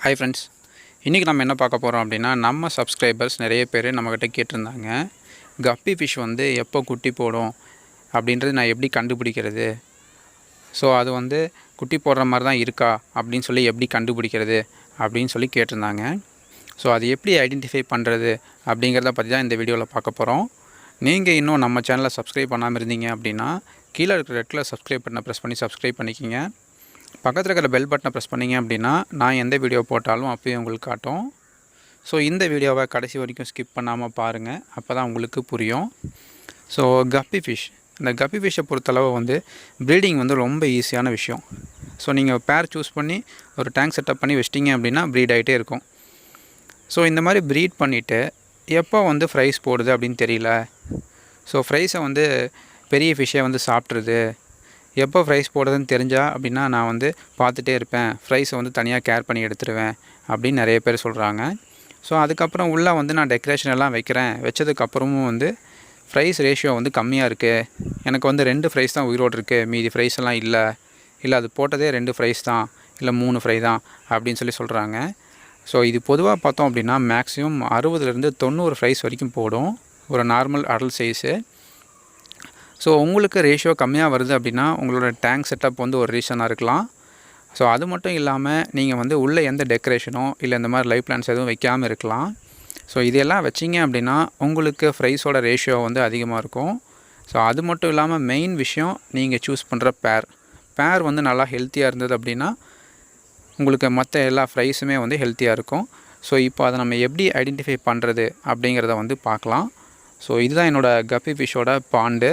Hi friends, இன்றைக்கி நம்ம என்ன பார்க்க போகிறோம் அப்படின்னா, நம்ம சப்ஸ்கிரைபர்ஸ் நிறைய பேர் நம்மக்கிட்ட கேட்டிருந்தாங்க. கப்பி ஃபிஷ் வந்து எப்போ குட்டி போடும் அப்படின்றது நான் எப்படி கண்டுபிடிக்கிறது, ஸோ அது வந்து குட்டி போடுற மாதிரி தான் இருக்கா அப்படின்னு சொல்லி எப்படி கண்டுபிடிக்கிறது அப்படின்னு சொல்லி கேட்டிருந்தாங்க. ஸோ அது எப்படி ஐடென்டிஃபை பண்ணுறது அப்படிங்கிறத பற்றி தான் இந்த வீடியோவில் பார்க்க போகிறோம். நீங்கள் இன்னும் நம்ம சேனலை சப்ஸ்கிரைப் பண்ணாமல் இருந்தீங்க அப்படின்னா கீழே இருக்கிற ரெட் கலர் சப்ஸ்கிரைப் பட்டனை ப்ரெஸ் பண்ணி சப்ஸ்கிரைப் பண்ணிக்கிங்க. பக்கத்தில் இருக்கிற பெல் பட்டனை ப்ரெஸ் பண்ணிங்க அப்படின்னா நான் எந்த வீடியோ போட்டாலும் அப்போயே உங்களுக்கு காட்டும். ஸோ இந்த வீடியோவை கடைசி வரைக்கும் ஸ்கிப் பண்ணாமல் பாருங்கள், அப்போ தான் உங்களுக்கு புரியும். ஸோ கப்பி ஃபிஷ், இந்த கப்பி ஃபிஷ்ஷை பொறுத்தளவு வந்து ப்ரீடிங் வந்து ரொம்ப ஈஸியான விஷயம். ஸோ நீங்கள் பேர் சூஸ் பண்ணி ஒரு டேங்க் செட்டப் பண்ணி வச்சிட்டிங்க அப்படின்னா ப்ரீட் ஆகிட்டே இருக்கும். ஸோ இந்த மாதிரி ப்ரீட் பண்ணிவிட்டு எப்போ வந்து ஃப்ரைஸ் போடுது அப்படின்னு தெரியல, ஸோ ஃப்ரைஸை வந்து பெரிய ஃபிஷ்ஷை வந்து சாப்பிட்ருது, எப்போ ஃப்ரைஸ் போடுறதுன்னு தெரிஞ்சால் அப்படின்னா நான் வந்து பார்த்துட்டே இருப்பேன், ஃப்ரைஸை வந்து தனியாக கேர் பண்ணி எடுத்துருவேன் அப்படின்னு நிறைய பேர் சொல்கிறாங்க. ஸோ அதுக்கப்புறம் உள்ளே வந்து நான் டெக்கரேஷன் எல்லாம் வைக்கிறேன், வச்சதுக்கப்புறமும் வந்து ஃப்ரைஸ் ரேஷியோ வந்து கம்மியாக இருக்குது, எனக்கு வந்து 2 ஃப்ரைஸ் தான் உயிரோடு இருக்குது, மீதி ஃப்ரைஸ் எல்லாம் இல்லை அது போட்டதே 2 ஃப்ரைஸ் தான், இல்லை 3 ஃப்ரை தான் அப்படின்னு சொல்லி சொல்கிறாங்க. ஸோ இது பொதுவாக பார்த்தோம் அப்படின்னா மேக்ஸிமம் 60லேருந்து 90 ஃப்ரைஸ் வரைக்கும் போடும் ஒரு நார்மல் அடல் சைஸு. ஸோ உங்களுக்கு ரேஷியோ கம்மியாக வருது அப்படின்னா உங்களோட டேங்க் செட்டப் வந்து ஒரு ரீசனாக இருக்கலாம். ஸோ அது மட்டும் இல்லாமல் நீங்கள் வந்து உள்ளே எந்த டெக்கரேஷனோ இல்லை இந்த மாதிரி லைஃப் பிளான்ஸ் எதுவும் வைக்காமல் இருக்கலாம். ஸோ இதெல்லாம் வச்சிங்க அப்படின்னா உங்களுக்கு ஃப்ரைஸோட ரேஷியோ வந்து அதிகமாக இருக்கும். ஸோ அது மட்டும் இல்லாமல் மெயின் விஷயம் நீங்கள் சூஸ் பண்ணுற பேர் வந்து நல்லா ஹெல்த்தியாக இருந்தது அப்படின்னா உங்களுக்கு மற்ற எல்லா ஃப்ரைஸுமே வந்து ஹெல்த்தியாக இருக்கும். ஸோ இப்போ அதை நம்ம எப்படி ஐடென்டிஃபை பண்ணுறது அப்படிங்கிறத வந்து பார்க்கலாம். ஸோ இதுதான் என்னோடய கப்பி ஃபிஷ்ஷோட பாண்டு.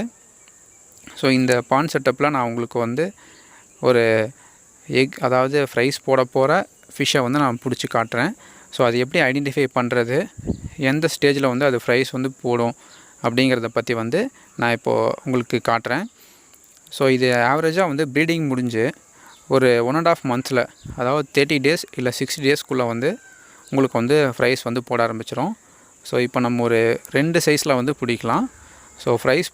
ஸோ இந்த பாண்ட் செட்டப்பில் நான் உங்களுக்கு வந்து ஒரு அதாவது ஃப்ரைஸ் போட போகிற ஃபிஷ்ஷை வந்து நான் பிடிச்சி காட்டுறேன். ஸோ அது எப்படி ஐடென்டிஃபை பண்ணுறது, எந்த ஸ்டேஜில் வந்து அது ஃப்ரைஸ் வந்து போடும் அப்படிங்கிறத பற்றி வந்து நான் இப்போது உங்களுக்கு காட்டுறேன். ஸோ இது ஆவரேஜாக வந்து ப்ரீடிங் முடிஞ்சு ஒரு 1.5 மந்த்ஸில், அதாவது 30 டேஸ் இல்லை 60 டேஸ்க்குள்ளே வந்து உங்களுக்கு வந்து ஃப்ரைஸ் வந்து போட ஆரம்பிச்சிடும். ஸோ இப்போ நம்ம ஒரு 2 சைஸில் வந்து பிடிக்கலாம். ஸோ ஃப்ரைஸ்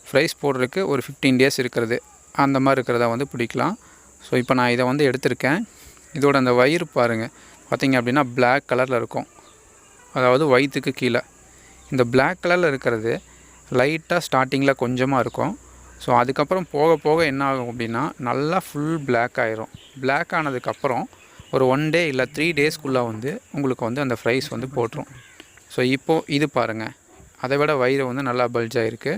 ஃப்ரைஸ் போடுறதுக்கு ஒரு 15 டேஸ் இருக்கிறது, அந்த மாதிரி இருக்கிறத வந்து பிடிக்கலாம். ஸோ இப்போ நான் இதை வந்து எடுத்திருக்கேன். இதோட அந்த வயிறு பாருங்கள், பார்த்திங்க அப்படின்னா பிளாக் கலரில் இருக்கும், அதாவது வயிற்றுக்கு கீழே இந்த பிளாக் கலரில் இருக்கிறது லைட்டாக ஸ்டார்டிங்கில் கொஞ்சமாக இருக்கும். ஸோ அதுக்கப்புறம் போக போக என்ன ஆகும் அப்படின்னா நல்லா ஃபுல் பிளாக் ஆயிரும். பிளாக் ஆனதுக்கப்புறம் ஒரு 1 டே இல்லை 3 டேஸ்க்குள்ளே வந்து உங்களுக்கு வந்து அந்த ஃப்ரைஸ் வந்து போட்டுரும். ஸோ இப்போது இது பாருங்கள், அதை விட வயிறு வந்து நல்லா பல்ஜ் ஆகிருக்கு.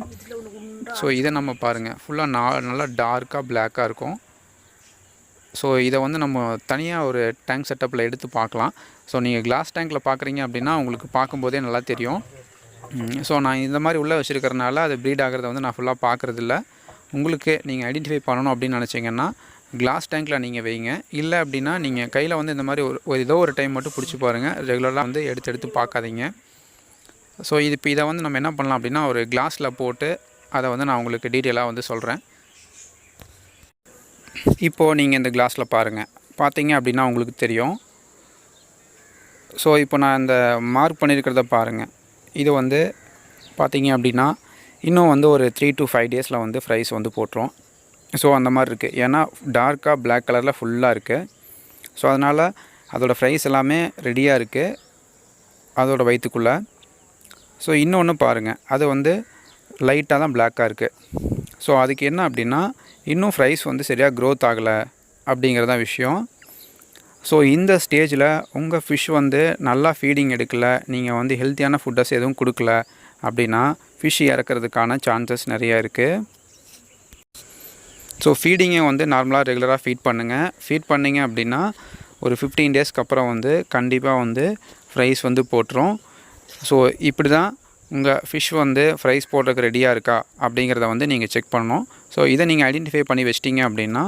ஸோ இதை நம்ம பாருங்கள், ஃபுல்லாக நல்லா டார்க்காக பிளாக்காக இருக்கும். ஸோ இதை வந்து நம்ம தனியாக ஒரு டேங்க் செட்டப்பில் எடுத்து பார்க்கலாம். ஸோ நீங்கள் கிளாஸ் டேங்க்கில் பார்க்குறீங்க அப்படின்னா உங்களுக்கு பார்க்கும்போதே நல்லா தெரியும். ஸோ நான் இந்த மாதிரி உள்ளே வச்சுருக்கிறனால அது ப்ரீட் ஆகிறத வந்து நான் ஃபுல்லாக பார்க்குறதில்ல. உங்களுக்கு நீங்கள் ஐடென்டிஃபை பண்ணணும் அப்படின்னு நினச்சிங்கன்னா கிளாஸ் டேங்க்கில் நீங்கள் வைங்க. இல்லை அப்படின்னா நீங்கள் கையில் வந்து இந்த மாதிரி ஏதோ ஒரு டைம் மட்டும் பிடிச்சி பாருங்கள், ரெகுலராக வந்து எடுத்து பார்க்காதீங்க. ஸோ இப்போ இதை வந்து நம்ம என்ன பண்ணலாம் அப்படின்னா ஒரு கிளாஸில் போட்டு அதை வந்து நான் உங்களுக்கு டீட்டெயிலாக வந்து சொல்கிறேன். இப்போது நீங்கள் இந்த கிளாஸில் பார்த்தீங்க அப்படின்னா உங்களுக்கு தெரியும். ஸோ இப்போ நான் இந்த மார்க் பண்ணியிருக்கிறத பாருங்கள், இது வந்து பார்த்தீங்க அப்படின்னா இன்னும் வந்து ஒரு 3 to 5 டேஸில் வந்து ஃப்ரைஸ் வந்து போட்டுரும். ஸோ அந்த மாதிரி இருக்குது, ஏன்னா டார்க்காக பிளாக் கலரில் ஃபுல்லாக இருக்குது. ஸோ அதனால் அதோடய ஃப்ரைஸ் எல்லாமே ரெடியாக இருக்குது அதோடய வயிற்றுக்குள்ளே. ஸோ இன்னொன்று பாருங்கள், அது வந்து லைட்டாக தான் பிளாக்காக இருக்குது. ஸோ அதுக்கு என்ன அப்படின்னா இன்னும் ஃப்ரைஸ் வந்து சரியாக க்ரோத் ஆகலை அப்படிங்கிறதான் விஷயம். ஸோ இந்த ஸ்டேஜில் உங்கள் ஃபிஷ் வந்து நல்லா ஃபீடிங் எடுக்கலை, நீங்கள் வந்து ஹெல்த்தியான ஃபுட்டஸ் எதுவும் கொடுக்கல அப்படின்னா ஃபிஷ் இறக்கிறதுக்கான சான்சஸ் நிறையா இருக்குது. ஸோ ஃபீடிங்கை வந்து நார்மலாக ரெகுலராக ஃபீட் பண்ணிங்க அப்படின்னா ஒரு 15 டேஸ்க்கு அப்புறம் வந்து கண்டிப்பாக வந்து ஃப்ரைஸ் வந்து போட்டுரும். ஸோ இப்படி தான் உங்கள் ஃபிஷ் வந்து ஃப்ரைஸ் போடுறதுக்கு ரெடியாக இருக்கா அப்படிங்கிறத வந்து நீங்கள் செக் பண்ணணும். ஸோ இதை நீங்கள் ஐடென்டிஃபை பண்ணி வச்சிட்டிங்க அப்படின்னா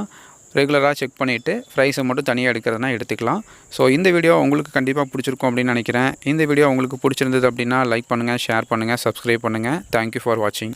ரெகுலராக செக் பண்ணிவிட்டு ஃப்ரைஸை மட்டும் தனியாக எடுக்கிறதுனா எடுத்துக்கலாம். ஸோ இந்த வீடியோ உங்களுக்கு கண்டிப்பாக பிடிச்சிருக்கும் அப்படின்னு நினைக்கிறேன். இந்த வீடியோ உங்களுக்கு பிடிச்சிருந்தது அப்படின்னா லைக் பண்ணுங்கள், ஷேர் பண்ணுங்கள், சப்ஸ்கிரைப் பண்ணுங்கள். தேங்க்யூ ஃபார் வாட்சிங்.